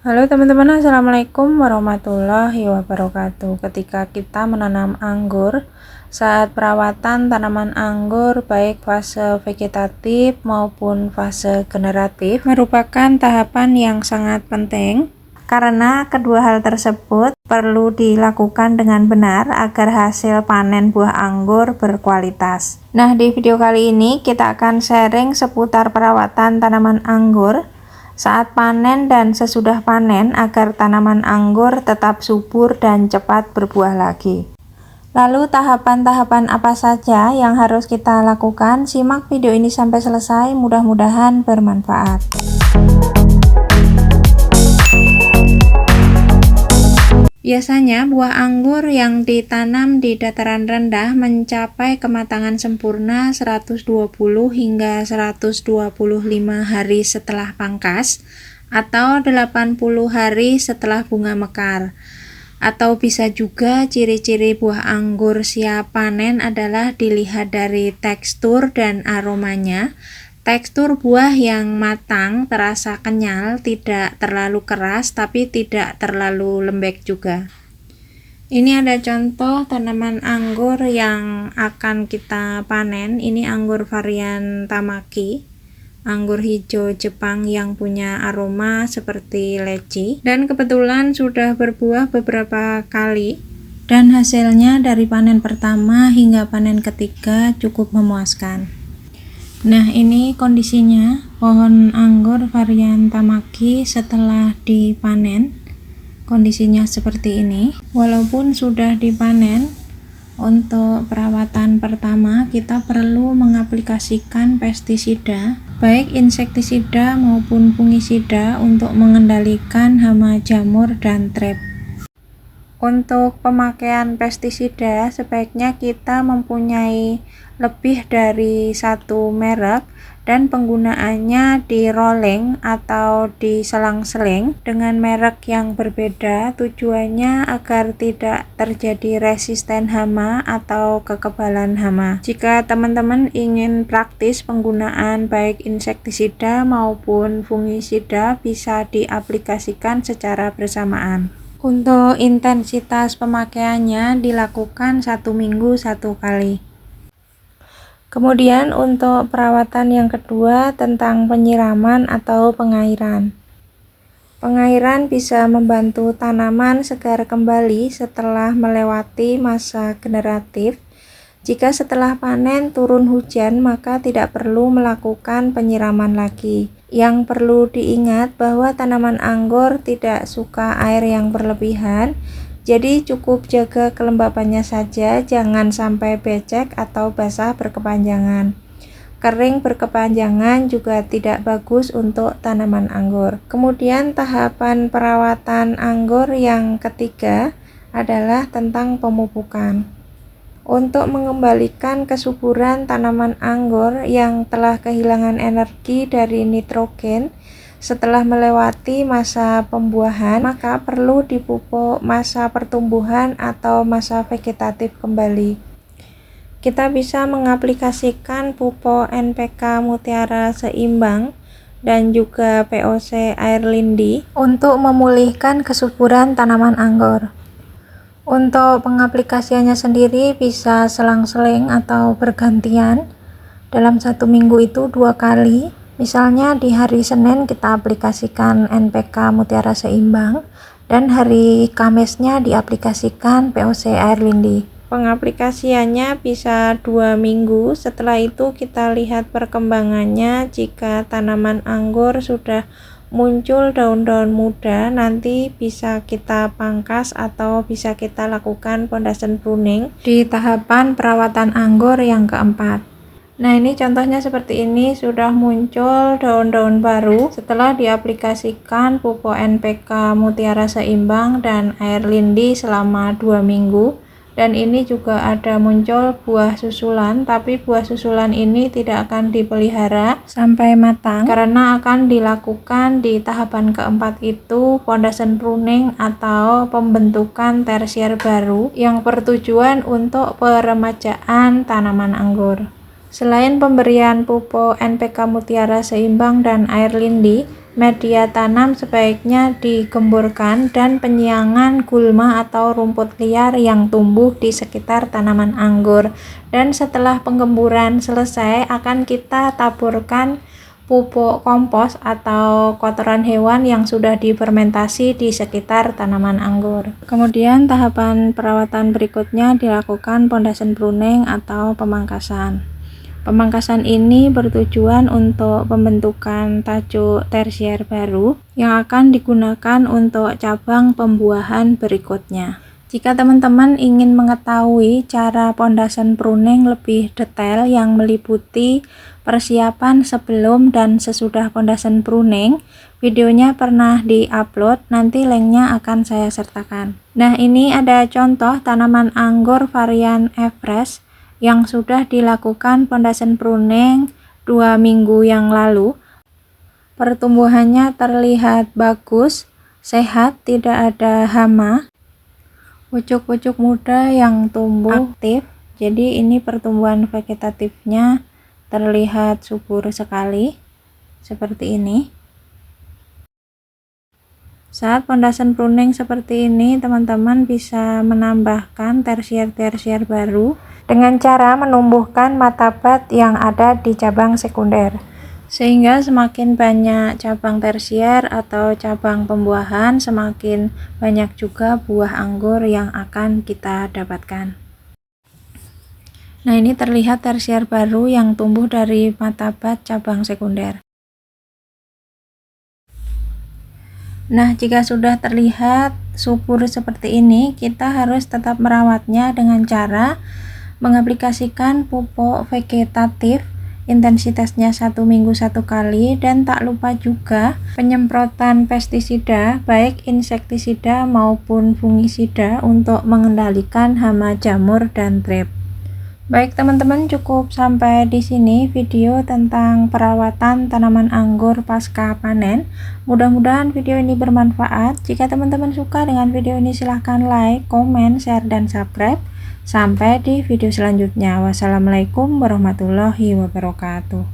Halo teman-teman, assalamualaikum warahmatullahi wabarakatuh. Ketika kita menanam anggur, saat perawatan tanaman anggur baik fase vegetatif maupun fase generatif merupakan tahapan yang sangat penting karena kedua hal tersebut perlu dilakukan dengan benar agar hasil panen buah anggur berkualitas. Nah, di video kali ini kita akan sharing seputar perawatan tanaman anggur saat panen dan sesudah panen agar tanaman anggur tetap subur dan cepat berbuah lagi. Lalu tahapan-tahapan apa saja yang harus kita lakukan? Simak video ini sampai selesai, mudah-mudahan bermanfaat. Biasanya buah anggur yang ditanam di dataran rendah mencapai kematangan sempurna 120 hingga 125 hari setelah pangkas atau 80 hari setelah bunga mekar. Atau bisa juga ciri-ciri buah anggur siap panen adalah dilihat dari tekstur dan aromanya. Tekstur buah yang matang terasa kenyal, tidak terlalu keras tapi tidak terlalu lembek juga. Ini ada contoh tanaman anggur yang akan kita panen. Ini anggur varian Tamaki, anggur hijau Jepang yang punya aroma seperti leci, dan kebetulan sudah berbuah beberapa kali dan hasilnya dari panen pertama hingga panen ketiga cukup memuaskan. Nah, ini kondisinya pohon anggur varian Tamaki setelah dipanen. Kondisinya seperti ini. Walaupun sudah dipanen, untuk perawatan pertama kita perlu mengaplikasikan pestisida, baik insektisida maupun fungisida untuk mengendalikan hama jamur dan trap. Untuk pemakaian pestisida sebaiknya kita mempunyai lebih dari satu merek dan penggunaannya di rolling atau di selang-seling dengan merek yang berbeda, tujuannya agar tidak terjadi resisten hama atau kekebalan hama. Jika teman-teman ingin praktis penggunaan baik insektisida maupun fungisida bisa diaplikasikan secara bersamaan. Untuk intensitas pemakaiannya dilakukan 1 minggu 1 kali. Kemudian untuk perawatan yang kedua tentang penyiraman atau pengairan. Pengairan bisa membantu tanaman segar kembali setelah melewati masa generatif. Jika setelah panen turun hujan, maka tidak perlu melakukan penyiraman lagi. Yang perlu diingat bahwa tanaman anggur tidak suka air yang berlebihan, jadi cukup jaga kelembapannya saja, jangan sampai becek atau basah berkepanjangan. Kering berkepanjangan juga tidak bagus untuk tanaman anggur. Kemudian tahapan perawatan anggur yang ketiga adalah tentang pemupukan. Untuk mengembalikan kesuburan tanaman anggur yang telah kehilangan energi dari nitrogen setelah melewati masa pembuahan, maka perlu dipupuk masa pertumbuhan atau masa vegetatif kembali. Kita bisa mengaplikasikan pupuk NPK Mutiara Seimbang dan juga POC Air Lindi untuk memulihkan kesuburan tanaman anggur. Untuk pengaplikasiannya sendiri bisa selang-seling atau bergantian. Dalam 1 minggu itu 2 kali. Misalnya di hari Senin kita aplikasikan NPK Mutiara Seimbang dan hari Kamisnya diaplikasikan POC Air Lindi. Pengaplikasiannya bisa 2 minggu. Setelah itu kita lihat perkembangannya. Jika tanaman anggur sudah muncul daun-daun muda, nanti bisa kita pangkas atau bisa kita lakukan pondation pruning di tahapan perawatan anggur yang keempat. Nah, ini contohnya seperti ini, sudah muncul daun-daun baru setelah diaplikasikan pupuk NPK Mutiara Seimbang dan Air Lindi selama 2 minggu. Dan ini juga ada muncul buah susulan, tapi buah susulan ini tidak akan dipelihara sampai matang karena akan dilakukan di tahapan keempat itu pondation pruning atau pembentukan tersier baru yang bertujuan untuk peremajaan tanaman anggur. Selain pemberian pupuk NPK Mutiara Seimbang dan Air Lindi, Media tanam sebaiknya digemburkan dan penyiangan gulma atau rumput liar yang tumbuh di sekitar tanaman anggur. Dan setelah penggemburan selesai, akan kita taburkan pupuk kompos atau kotoran hewan yang sudah difermentasi di sekitar tanaman anggur. Kemudian tahapan perawatan berikutnya dilakukan pondasi pruning atau pemangkasan. Pemangkasan ini bertujuan untuk pembentukan tajuk tersier baru yang akan digunakan untuk cabang pembuahan berikutnya. Jika teman-teman ingin mengetahui cara pondasi pruning lebih detail yang meliputi persiapan sebelum dan sesudah pondasi pruning, videonya pernah di-upload, nanti linknya akan saya sertakan. Nah, ini ada contoh tanaman anggur varian Everest yang sudah dilakukan pondasi pruning 2 minggu yang lalu. Pertumbuhannya terlihat bagus, sehat, tidak ada hama. Pucuk-pucuk muda yang tumbuh aktif. Jadi ini pertumbuhan vegetatifnya terlihat subur sekali, seperti ini. Saat pondasi pruning seperti ini, teman-teman bisa menambahkan tersier-tersier baru dengan cara menumbuhkan matabat yang ada di cabang sekunder, sehingga semakin banyak cabang tersier atau cabang pembuahan, semakin banyak juga buah anggur yang akan kita dapatkan. Nah, ini terlihat tersier baru yang tumbuh dari matabat cabang sekunder. Nah, jika sudah terlihat subur seperti ini, kita harus tetap merawatnya dengan cara mengaplikasikan pupuk vegetatif, intensitasnya 1 minggu 1 kali, dan tak lupa juga penyemprotan pestisida baik insektisida maupun fungisida untuk mengendalikan hama jamur dan trip. Baik teman-teman, cukup sampai di sini video tentang perawatan tanaman anggur pasca panen. Mudah-mudahan video ini bermanfaat. Jika teman-teman suka dengan video ini, silahkan like, komen, share, dan subscribe. Sampai di video selanjutnya. Wassalamualaikum warahmatullahi wabarakatuh.